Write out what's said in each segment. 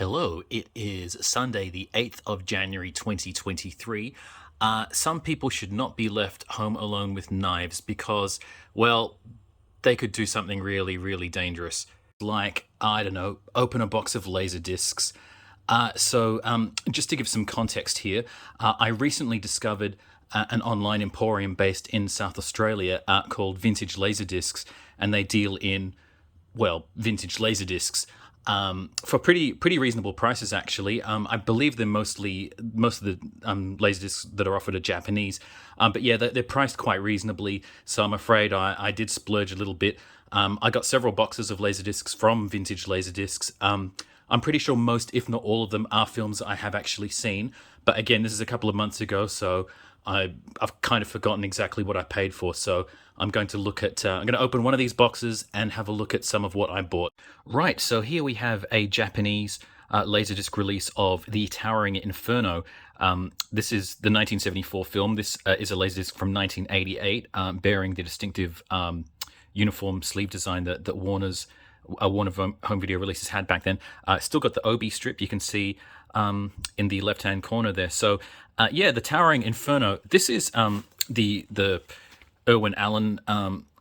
Hello, it is Sunday, the 8th of January 2023. Some people should not be left home alone with knives because, well, they could do something really, really dangerous. Like, I don't know, open a box of laser discs. Just to give some context here, I recently discovered an online emporium based in South Australia called Vintage LaserDiscs, and they deal in vintage laserdiscs for pretty reasonable prices. Actually, I believe they're most of the laserdiscs that are offered are Japanese, but yeah, they're priced quite reasonably. So I'm afraid I did splurge a little bit. I got several boxes of laserdiscs from Vintage Laserdiscs. I'm pretty sure most, if not all of them, are films that I have actually seen. But again, this is a couple of months ago, so I've kind of forgotten exactly what I paid for. So I'm going to I'm going to open one of these boxes and have a look at some of what I bought. Right, so here we have a Japanese Laserdisc release of The Towering Inferno. This is the 1974 film. This is a Laserdisc from 1988, bearing the distinctive uniform sleeve design that Warner home video releases had back then. Still got the OB strip you can see in the left-hand corner there. So The Towering Inferno. This is the Irwin Allen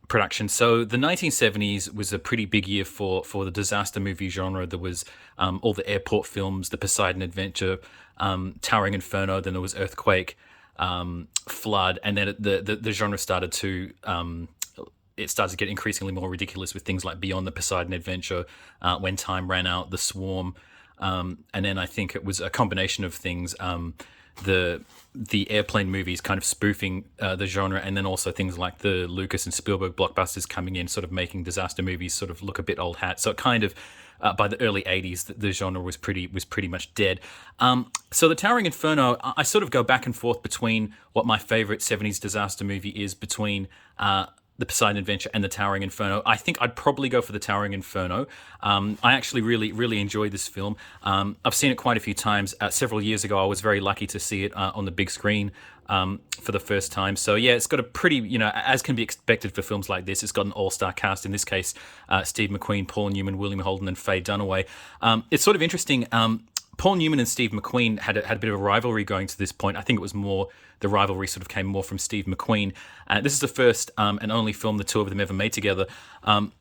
production. So the 1970s was a pretty big year for the disaster movie genre. There was all the airport films, the Poseidon Adventure, Towering Inferno. Then there was Earthquake, Flood, and then the genre started to it started to get increasingly more ridiculous with things like Beyond the Poseidon Adventure, When Time Ran Out, The Swarm, and then I think it was a combination of things. The airplane movies kind of spoofing the genre, and then also things like the Lucas and Spielberg blockbusters coming in, sort of making disaster movies sort of look a bit old hat. So it kind of by the early 80s, the genre was pretty much dead. So The Towering Inferno, I sort of go back and forth between what my favorite 70s disaster movie is between the Poseidon Adventure and The Towering Inferno. I think I'd probably go for The Towering Inferno. I actually really enjoyed this film. I've seen it quite a few times. Several years ago, I was very lucky to see it on the big screen for the first time. So yeah, it's got a pretty, as can be expected for films like this, it's got an all-star cast. In this case, Steve McQueen, Paul Newman, William Holden, and Faye Dunaway. It's sort of interesting. Paul Newman and Steve McQueen had a bit of a rivalry going to this point. I think it was more, the rivalry sort of came more from Steve McQueen. This is the first and only film the two of them ever made together. Paul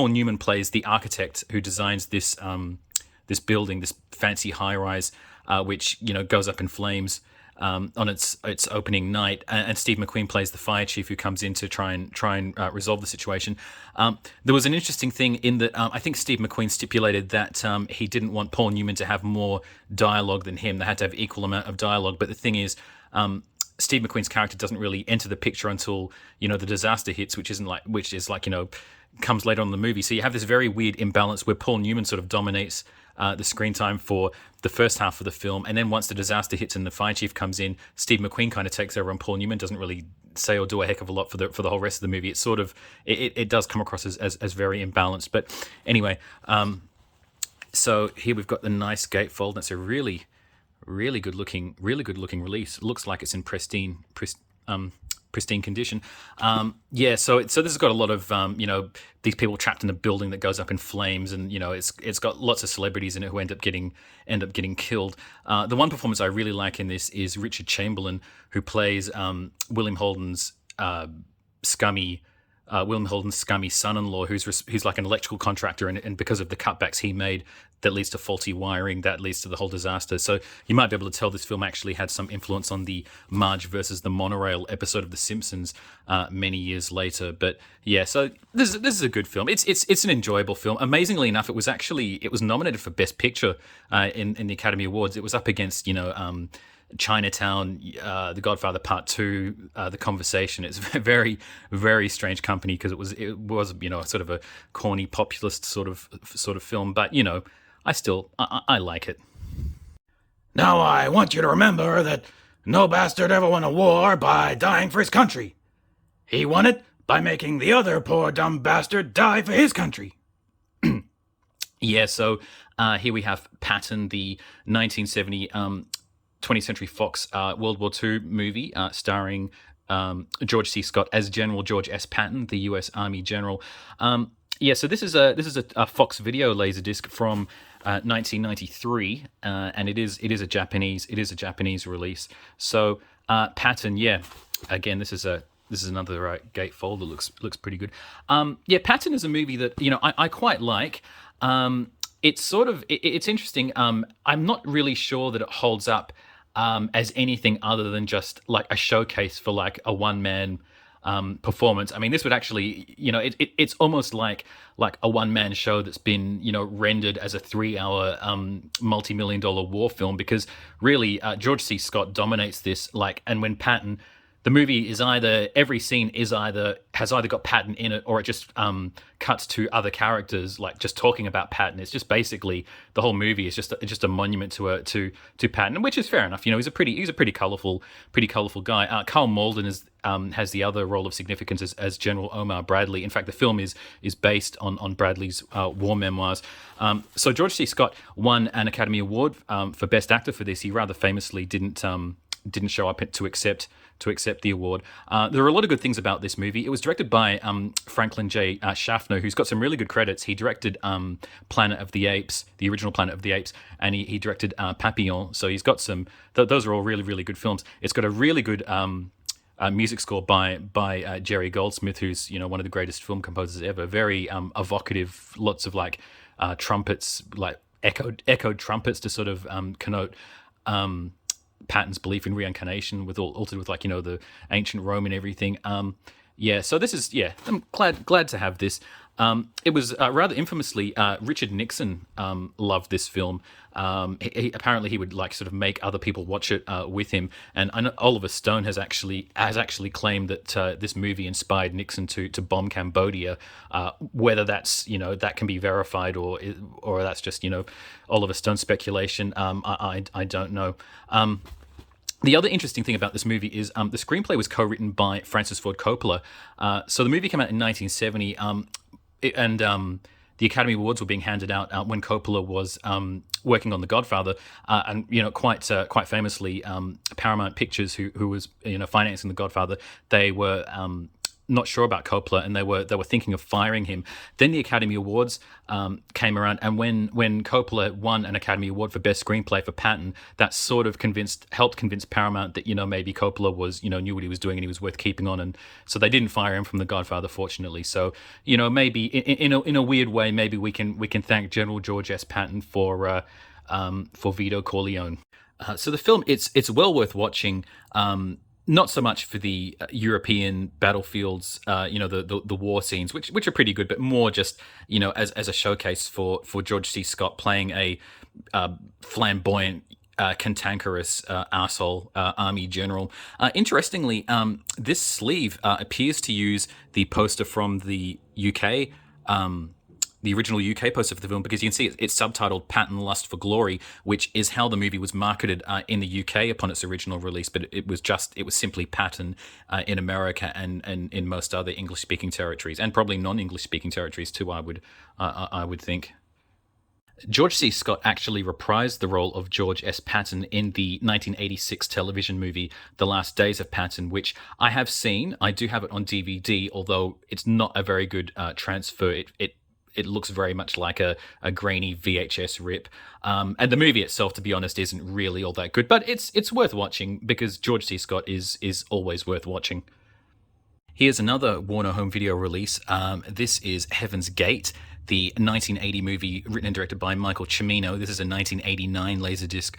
Newman plays the architect who designs this building, this fancy high-rise, which goes up in flames on its opening night, and Steve McQueen plays the fire chief who comes in to try and resolve the situation. There was an interesting thing in that I think Steve McQueen stipulated that he didn't want Paul Newman to have more dialogue than him. They had to have equal amount of dialogue. But the thing is, Steve McQueen's character doesn't really enter the picture until the disaster hits, which comes later on in the movie. So you have this very weird imbalance where Paul Newman sort of dominates the screen time for the first half of the film, and then once the disaster hits and the fire chief comes in, Steve McQueen kind of takes over, and Paul Newman doesn't really say or do a heck of a lot for the whole rest of the movie. It's sort of it does come across as very imbalanced. But anyway, so here we've got the nice gatefold. That's a really good looking release. It looks like it's in pristine condition. So this has got a lot of these people trapped in a building that goes up in flames, and it's got lots of celebrities in it who end up getting killed. The one performance I really like in this is Richard Chamberlain, who plays William Holden's scummy son-in-law, who's like an electrical contractor, and because of the cutbacks he made, that leads to faulty wiring, that leads to the whole disaster. So you might be able to tell this film actually had some influence on the Marge versus the Monorail episode of The Simpsons many years later. But yeah, so this is a good film. It's an enjoyable film. Amazingly enough, it was nominated for Best Picture in the Academy Awards. It was up against Chinatown, The Godfather Part 2, The Conversation. It's a very, very strange company because it was sort of a corny populist sort of film, but I like it. Now I want you to remember that no bastard ever won a war by dying for his country. He won it by making the other poor dumb bastard die for his country. Yeah, so here we have Patton, the 1970 20th Century Fox World War II movie starring George C. Scott as General George S. Patton, the U.S. Army general. Yeah, so this is a Fox Video Laserdisc from 1993, and it is a Japanese release. So Patton, yeah, again, this is another gatefold that looks pretty good. Yeah, Patton is a movie that I quite like. It's sort of it's interesting. I'm not really sure that it holds up as anything other than just like a showcase for like a one man performance. I mean, this would actually, it's almost like a one man show that's been, rendered as a 3 hour multi-million dollar war film, because really George C. Scott dominates this. Like, and when Patton, the movie is either every scene has either got Patton in it, or it just cuts to other characters like just talking about Patton. It's just basically the whole movie is just a monument to Patton, which is fair enough. He's a pretty colorful guy. Carl Malden has the other role of significance as General Omar Bradley. In fact, the film is based on Bradley's war memoirs. So George C. Scott won an Academy Award for Best Actor for this. He rather famously didn't show up to accept the award. There are a lot of good things about this movie. It was directed by Franklin J. Schaffner, who's got some really good credits. He directed Planet of the Apes, the original Planet of the Apes, and he directed Papillon. So he's got some. Those are all really, really good films. It's got a really good music score by Jerry Goldsmith, who's one of the greatest film composers ever. Very evocative, lots of like trumpets, like echoed trumpets to sort of connote. Patton's belief in reincarnation, with all to do with like the ancient Rome and everything. So this is I'm glad to have this. It was rather infamously Richard Nixon loved this film. Apparently he would like sort of make other people watch it with him, and I know Oliver Stone has actually claimed that this movie inspired Nixon to bomb Cambodia. Whether that's that can be verified or that's just Oliver Stone speculation, I don't know. The other interesting thing about this movie is the screenplay was co-written by Francis Ford Coppola. So the movie came out in 1970, and the Academy Awards were being handed out when Coppola was working on The Godfather, and quite famously, Paramount Pictures, who was financing The Godfather, they were not sure about Coppola, and they were thinking of firing him. Then the Academy Awards came around, and when Coppola won an Academy Award for Best Screenplay for Patton, that sort of helped convince Paramount that maybe Coppola was knew what he was doing and he was worth keeping on, and so they didn't fire him from The Godfather, fortunately. So maybe in a weird way, maybe we can thank General George S. Patton for Vito Corleone. So the film, it's well worth watching. Not so much for the European battlefields, the war scenes, which are pretty good, but more just as a showcase for George C. Scott playing a flamboyant, cantankerous arsehole army general. Interestingly, this sleeve appears to use the poster from the UK. The original UK poster for the film, because you can see it's subtitled Patton Lust for Glory, which is how the movie was marketed in the UK upon its original release, but it was simply Patton in America and in most other English-speaking territories, and probably non-English-speaking territories too, I would think. George C. Scott actually reprised the role of George S. Patton in the 1986 television movie The Last Days of Patton, which I have seen. I do have it on DVD, although it's not a very good transfer. It looks very much like a grainy VHS rip. And the movie itself, to be honest, isn't really all that good. But it's worth watching, because George C. Scott is always worth watching. Here's another Warner Home Video release. This is Heaven's Gate, the 1980 movie written and directed by Michael Cimino. This is a 1989 laserdisc,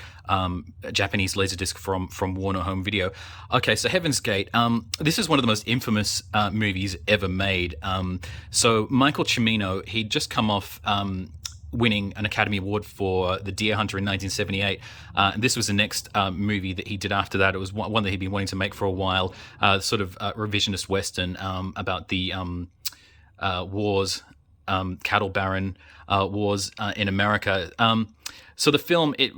Japanese laserdisc from Warner Home Video. Okay, so Heaven's Gate. This is one of the most infamous movies ever made. So Michael Cimino, he'd just come off winning an Academy Award for The Deer Hunter in 1978. And this was the next movie that he did after that. It was one that he'd been wanting to make for a while, sort of revisionist Western about the wars, cattle baron wars in America. So the film, it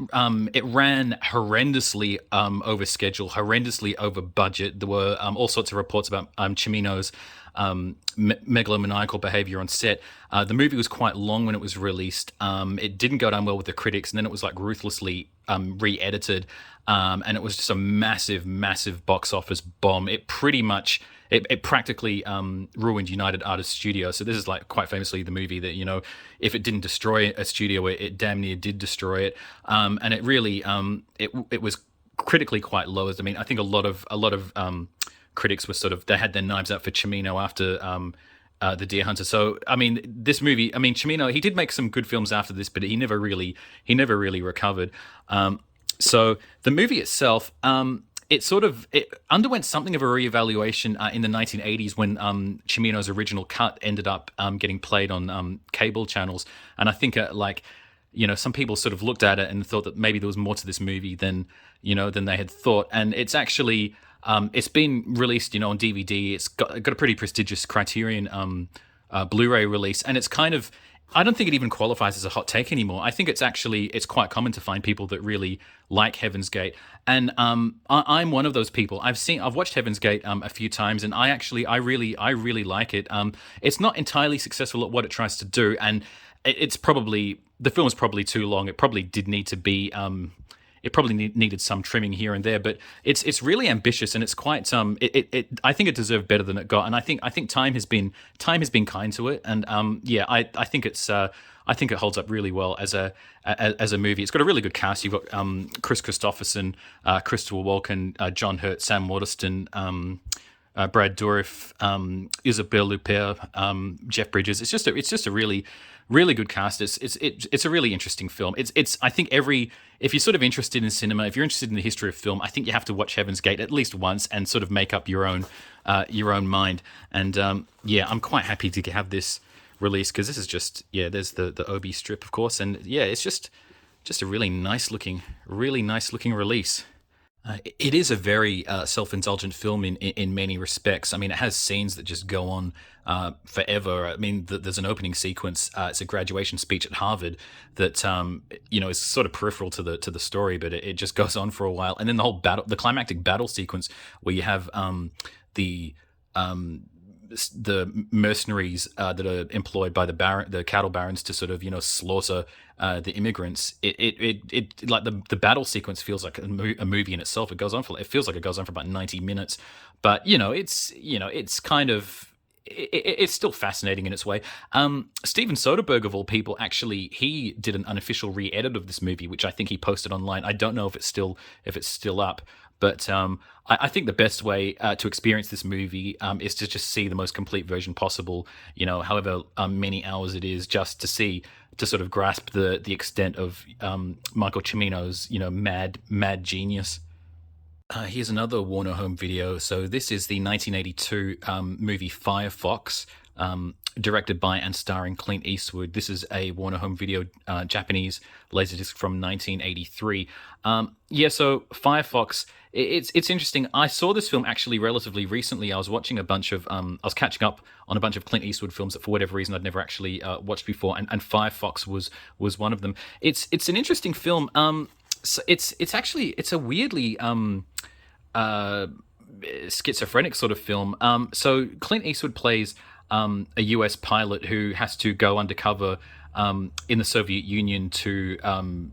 ran horrendously over schedule, horrendously over budget. There were all sorts of reports about Cimino's megalomaniacal behavior on set. The movie was quite long when it was released. It didn't go down well with the critics, and then it was like ruthlessly re-edited, and it was just a massive, massive box office bomb. It pretty much it practically ruined United Artists Studio. So this is like quite famously the movie that, if it didn't destroy a studio, it damn near did destroy it. And it really it was critically quite low. I mean, I think a lot of critics were they had their knives out for Cimino after the Deer Hunter. So I mean, this movie, I mean, Cimino, he did make some good films after this, but he never really recovered. So the movie itself, it underwent something of a reevaluation in the 1980s when Cimino's original cut ended up getting played on cable channels, and I think some people sort of looked at it and thought that maybe there was more to this movie than they had thought, and it's actually it's been released on DVD. It's got a pretty prestigious Criterion Blu-ray release, and it's kind of, I don't think it even qualifies as a hot take anymore. I think it's quite common to find people that really like Heaven's Gate, and I'm one of those people. I've watched Heaven's Gate a few times, and I really like it. It's not entirely successful at what it tries to do, and the film is probably too long. It probably did need to be. It probably needed some trimming here and there, but it's really ambitious, and it's quite I think it deserved better than it got, and I think time has been kind to it, and I think it holds up really well as a movie. It's got a really good cast. You've got Chris Christopherson, Christopher Walken, John Hurt, Sam Waterston, Brad Dourif, Isabelle Huppert, Jeff Bridges. It's just a really good cast. It's a really interesting film. I think if you're sort of interested in cinema, if you're interested in the history of film, I think you have to watch Heaven's Gate at least once and sort of make up your own mind. And I'm quite happy to have this release, because this is just there's the Obi strip, of course, and it's just a really nice looking release. It is a very self-indulgent film in many respects. I mean, it has scenes that just go on forever. I mean, there's an opening sequence. It's a graduation speech at Harvard that is sort of peripheral to the story, but it just goes on for a while. And then the climactic battle sequence where you have the mercenaries that are employed by the cattle barons to sort of slaughter the immigrants. It like the battle sequence feels like a movie in itself. It feels like it goes on for about 90 minutes, but it's kind of. It's still fascinating in its way. Steven Soderbergh, of all people, actually, he did an unofficial re-edit of this movie, which I think he posted online. I don't know if it's still up, but I think the best way to experience this movie is to just see the most complete version possible. However many hours it is, just to sort of grasp the extent of Michael Cimino's mad genius. Here's another Warner Home Video. So this is the 1982 movie Firefox, directed by and starring Clint Eastwood. This is a Warner Home Video Japanese laserdisc from 1983. So Firefox, it's interesting. I saw this film actually relatively recently. I was watching I was catching up on a bunch of Clint Eastwood films that for whatever reason I'd never actually watched before, and Firefox was one of them. It's an interesting film. So it's a weirdly schizophrenic sort of film. So Clint Eastwood plays a US pilot who has to go undercover in the Soviet Union to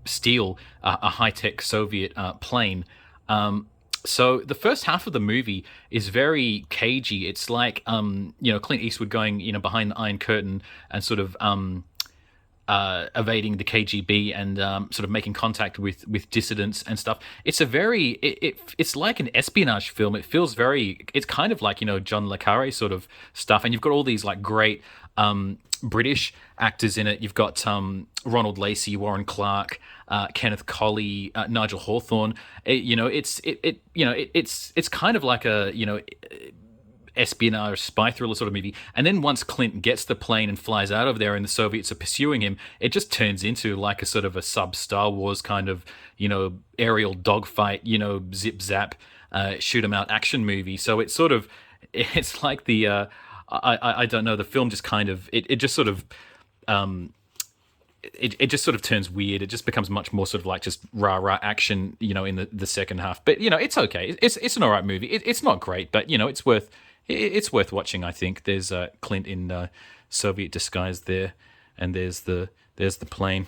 steal a high-tech Soviet plane. So the first half of the movie is very cagey. It's like Clint Eastwood going behind the Iron Curtain and sort of evading the KGB and sort of making contact with dissidents and stuff. It's it's like an espionage film. It feels it's kind of like John le Carre sort of stuff, and you've got all these like great British actors in it. You've got Ronald Lacey, Warren Clark, Kenneth Colley, Nigel Hawthorne. It's kind of like a espionage spy thriller sort of movie. And then once Clint gets the plane and flies out of there and the Soviets are pursuing him, it just turns into like a sort of a sub Star Wars kind of aerial dogfight, zip zap, shoot 'em out action movie. So it's like the I don't know, the film just kind of it just sort of it just sort of turns weird. It just becomes much more sort of like just rah in the second half. But it's okay. It's an all right movie. It's not great, but it's It's worth watching. I think there's Clint in Soviet disguise there, and there's the plane.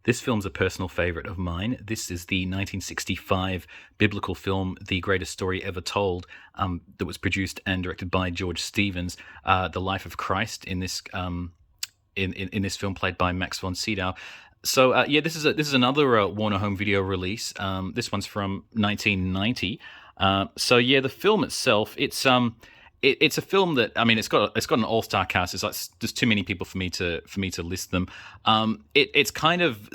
This film's a personal favorite of mine. This is the 1965 biblical film, The Greatest Story Ever Told, that was produced and directed by George Stevens. The life of Christ in this in this film, played by Max von Sydow. So yeah, this is another Warner Home Video release. This one's from 1990. So yeah, the film itself, it's a film that, I mean, it's got an all star cast. It's like there's too many people for me to list them. It's kind of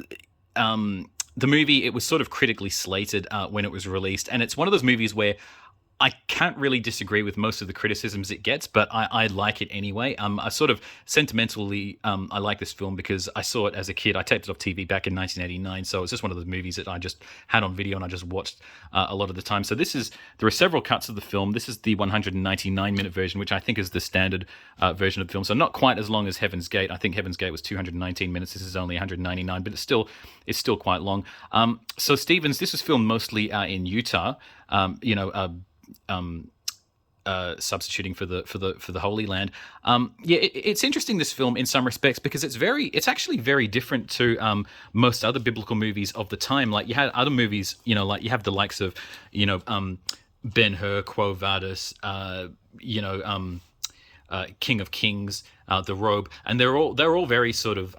the movie. It was sort of critically slated when it was released, and it's one of those movies where I can't really disagree with most of the criticisms it gets, but I like it anyway. I sort of sentimentally, I like this film because I saw it as a kid. I taped it off TV back in 1989, so it's just one of those movies that I just had on video and I just watched a lot of the time. So there are several cuts of the film. This is the 199-minute version, which I think is the standard version of the film. So not quite as long as Heaven's Gate. I think Heaven's Gate was 219 minutes. This is only 199, but it's still quite long. So Stevens, this was filmed mostly in Utah. Substituting for the Holy Land. Yeah, it's interesting, this film, in some respects, because it's actually very different to most other biblical movies of the time. Like, you had other movies, like you have the likes of Ben-Hur, Quo Vadis, King of Kings, The Robe, and they're all very sort of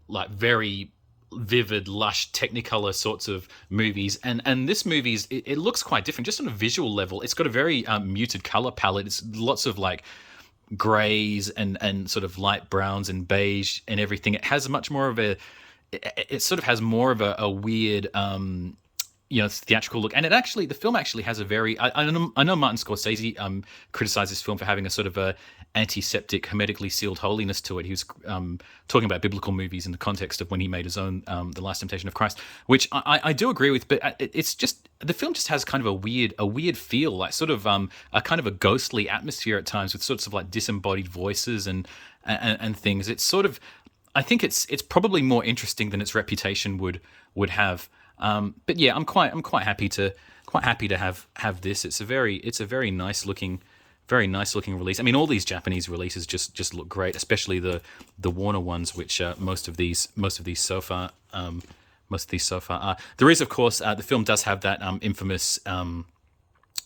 like very vivid, lush, technicolor sorts of movies, and this movie's it looks quite different just on a visual level. It's got a very muted color palette. It's lots of like grays and sort of light browns and beige and everything. It has much more of it sort of has more of a weird theatrical look, and the film actually has a very. I know Martin Scorsese criticized this film for having a sort of a antiseptic, hermetically sealed holiness to it. He was talking about biblical movies in the context of when he made his own The Last Temptation of Christ, which I do agree with. But it's just, the film just has kind of a weird feel, like sort of a kind of a ghostly atmosphere at times, with sorts of like disembodied voices and things. It's sort of, I think it's probably more interesting than its reputation would have. But yeah, I'm quite happy to have this. It's a very nice looking release. I mean, all these Japanese releases just look great, especially the Warner ones, which most of these so far are. There is, of course, the film does have that infamous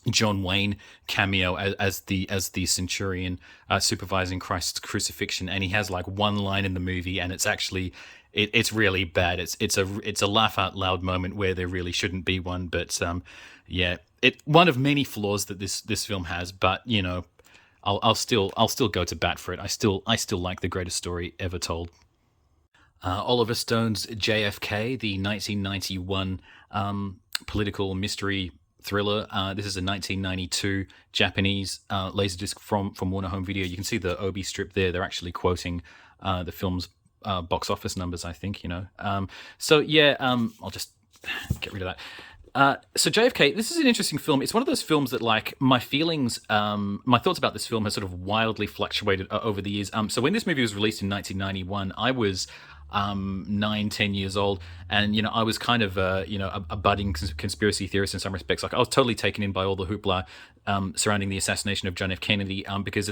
John Wayne cameo as the centurion supervising Christ's crucifixion, and he has like one line in the movie, and it's actually it's really bad. It's a laugh out loud moment where there really shouldn't be one, but yeah, one of many flaws that this film has, but I'll still go to bat for it. I still like The Greatest Story Ever Told. Oliver Stone's JFK, the 1991 political mystery thriller. This is a 1992 Japanese laserdisc from Warner Home Video. You can see the Obi strip there. They're actually quoting the film's box office numbers, I think. So yeah, I'll just get rid of that. So JFK, this is an interesting film. It's one of those films that, like, my thoughts about this film has sort of wildly fluctuated over the years. So when this movie was released in 1991, I was 9-10 years old, and I was kind of a budding conspiracy theorist in some respects. Like, I was totally taken in by all the hoopla surrounding the assassination of John F. Kennedy, because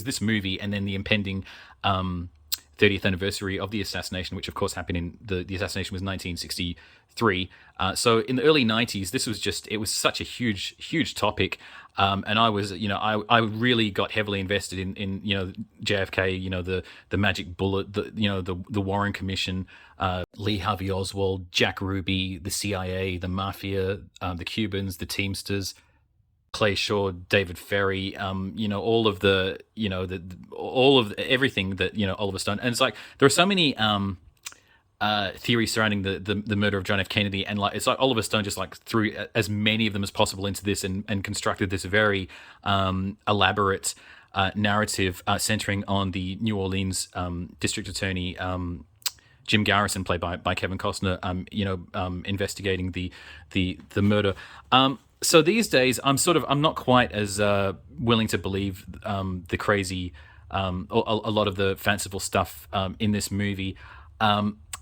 this movie and then the impending 30th anniversary of the assassination, which of course happened in the assassination was 1963. So in the early 90s, it was such a huge topic. And I was, I really got heavily invested in JFK, the magic bullet, the Warren Commission, Lee Harvey Oswald, Jack Ruby, the CIA, the mafia, the Cubans, the Teamsters, Clay Shaw, David Ferry, all of all of everything that Oliver Stone, and it's like there are so many theories surrounding the murder of John F. Kennedy, and like it's like Oliver Stone just like threw as many of them as possible into this and constructed this very elaborate narrative centering on the New Orleans district attorney Jim Garrison, played by Kevin Costner, investigating the murder. So these days, I'm not quite as willing to believe the crazy, a lot of the fanciful stuff in this movie.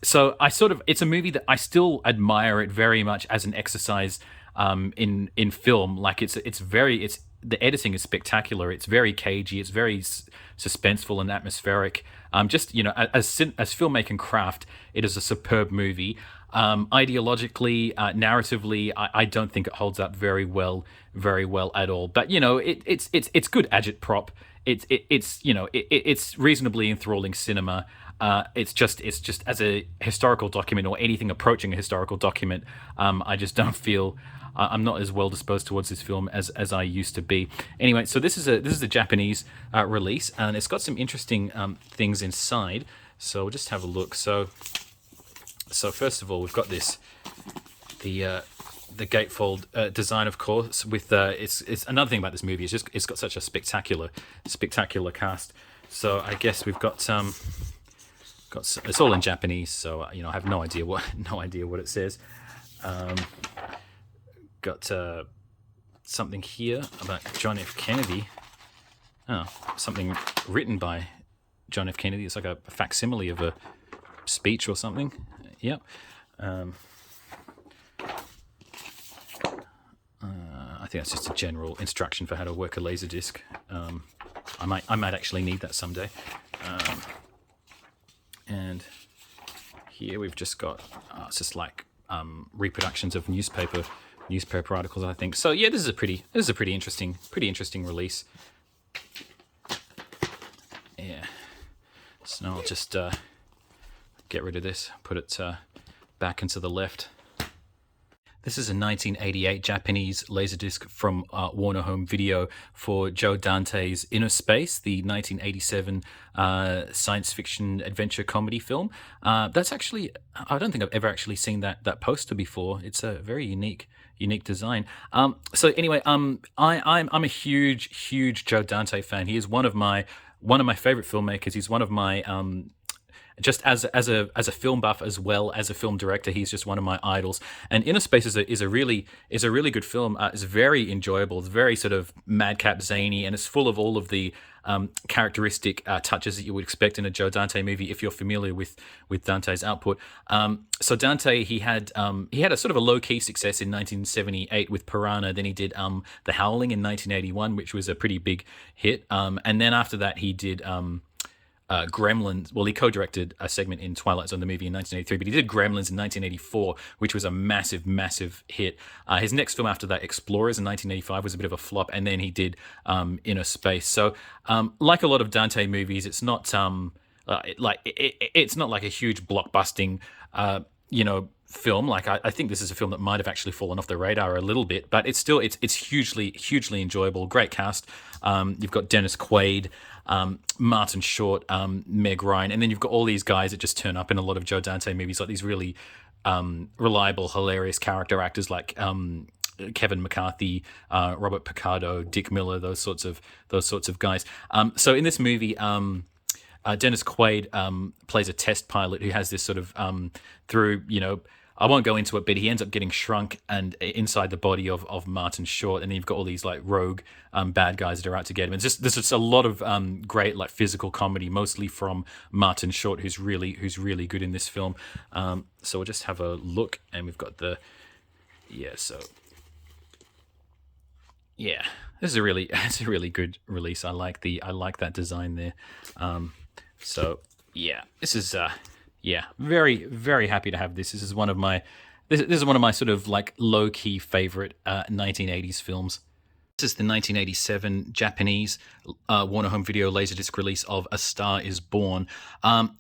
So it's a movie that I still admire it very much as an exercise in film. Like it's the editing is spectacular. It's very cagey. It's very suspenseful and atmospheric. Just as filmmaking craft, it is a superb movie. Ideologically, narratively, I don't think it holds up very well at all. But it's good agitprop. It's reasonably enthralling cinema. It's just as a historical document or anything approaching a historical document. I just don't feel I'm not as well disposed towards this film as I used to be. Anyway, so this is a Japanese release, and it's got some interesting things inside. So we'll just have a look. So first of all, we've got the gatefold design, of course. With it's another thing about this movie is just it's got such a spectacular cast. So I guess we've got it's all in Japanese, so I have no idea what it says. Got something here about John F. Kennedy. Oh, something written by John F. Kennedy. It's like a facsimile of a speech or something. Yep. I think that's just a general instruction for how to work a LaserDisc. I might actually need that someday. And here we've just got it's just like reproductions of newspaper articles, I think. So yeah, this is a pretty interesting release. Yeah. So now I'll just get rid of this, put it back into the left. This is a 1988 Japanese Laserdisc from Warner Home Video for Joe Dante's Inner Space, the 1987 science fiction adventure comedy film. That's actually, I don't think I've ever actually seen that poster before. It's a very unique design. So anyway, I'm a huge Joe Dante fan. He is one of my favorite filmmakers. He's one of my just as a film buff as well as a film director, he's just one of my idols. And Inner Space is a really good film. It's very enjoyable. It's very sort of madcap zany, and it's full of all of the characteristic touches that you would expect in a Joe Dante movie if you're familiar with Dante's output. So Dante, he had a sort of a low key success in 1978 with Piranha. Then he did The Howling in 1981, which was a pretty big hit. And then after that, he did Gremlins. Well, he co-directed a segment in Twilight Zone, the movie, in 1983, but he did Gremlins in 1984, which was a massive hit. His next film after that, Explorers, in 1985, was a bit of a flop, and then he did Inner Space. So, like a lot of Dante movies, it's not it's not like a huge blockbusting, film. Like I think this is a film that might have actually fallen off the radar a little bit, but it's still it's hugely enjoyable. Great cast. You've got Dennis Quaid, Martin Short, Meg Ryan, and then you've got all these guys that just turn up in a lot of Joe Dante movies, like these really reliable, hilarious character actors like Kevin McCarthy, Robert Picardo, Dick Miller, those sorts of guys. So in this movie, Dennis Quaid plays a test pilot who has this sort of through I won't go into it, but he ends up getting shrunk and inside the body of Martin Short, and then you've got all these like rogue bad guys that are out to get him. It's just there's just a lot of great like physical comedy, mostly from Martin Short, who's really good in this film. So we'll just have a look, and we've got this is a really good release. I like that design there. So yeah, this is very happy to have this. This is one of my sort of like low key favorite 1980s films. This is the 1987 Japanese Warner Home Video Laserdisc release of A Star Is Born.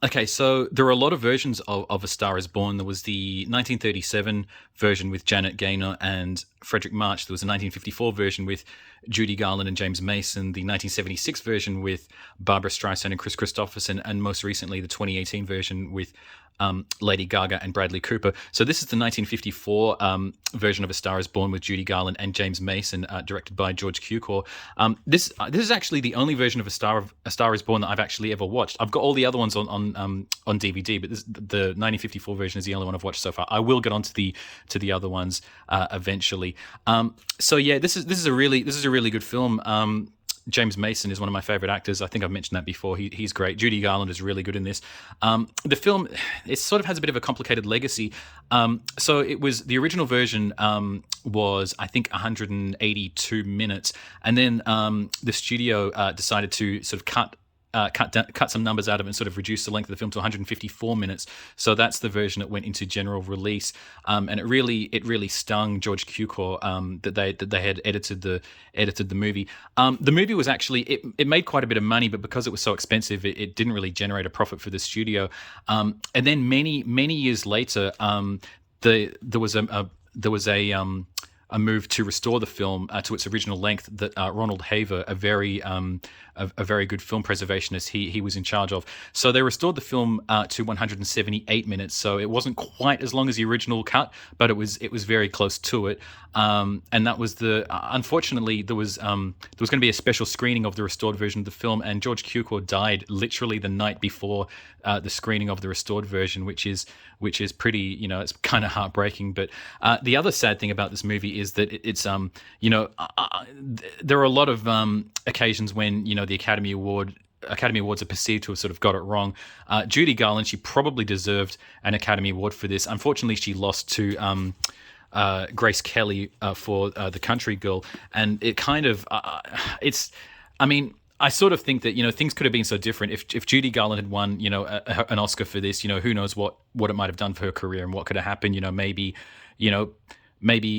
Okay, so there are a lot of versions of A Star Is Born. There was the 1937 version with Janet Gaynor and Frederick March. There was a 1954 version with Judy Garland and James Mason. The 1976 version with Barbra Streisand and Chris Christopherson, and most recently the 2018 version with Lady Gaga and Bradley Cooper. So this is the 1954 version of A Star Is Born with Judy Garland and James Mason, directed by George Cukor. This is actually the only version of A Star Is Born that I've actually ever watched. I've got all the other ones on DVD, but the 1954 version is the only one I've watched so far. I will get onto the other ones eventually. So yeah, this is a really good film. James Mason is one of my favorite actors. I think I've mentioned that before. He's great. Judy Garland is really good in this. The film, it sort of has a bit of a complicated legacy. So it was the original version was, I think, 182 minutes, and then the studio decided to sort of cut some numbers out of it and sort of reduce the length of the film to 154 minutes. So that's the version that went into general release, and it really stung George Cukor that they had edited the movie. The movie was actually it made quite a bit of money, but because it was so expensive, it didn't really generate a profit for the studio. And then many years later, there was a move to restore the film to its original length that Ronald Haver, a very good film preservationist, he was in charge of. So they restored the film to 178 minutes. So it wasn't quite as long as the original cut, but it was very close to it. And that was unfortunately there was going to be a special screening of the restored version of the film, and George Cukor died literally the night before the screening of the restored version, which is pretty, it's kind of heartbreaking. But the other sad thing about this movie is that it's there are a lot of occasions when the Academy Awards are perceived to have sort of got it wrong. Judy Garland, she probably deserved an Academy Award for this. Unfortunately, she lost to Grace Kelly for The Country Girl, and it kind of I sort of think that things could have been so different if Judy Garland had won an Oscar for this. Who knows what it might have done for her career and what could have happened. Maybe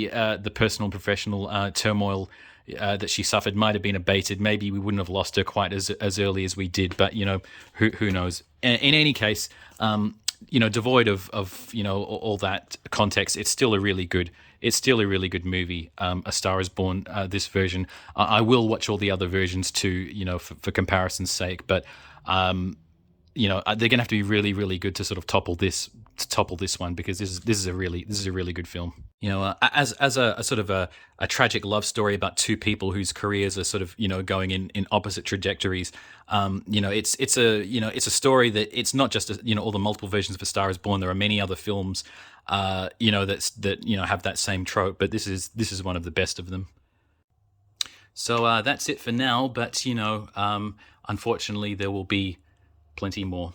the personal and professional turmoil that she suffered might have been abated. Maybe we wouldn't have lost her quite as early as we did. But who knows? In any case, devoid of all that context, it's still a really good movie. A Star Is Born, this version. I will watch all the other versions too, for comparison's sake. But they're gonna have to be really, really good to sort of topple this one, because this is a really good film. As a sort of a tragic love story about two people whose careers are sort of going in opposite trajectories. It's a story that it's not just all the multiple versions of A Star Is Born. There are many other films that have that same trope, but this is one of the best of them. So that's it for now, but unfortunately there will be plenty more.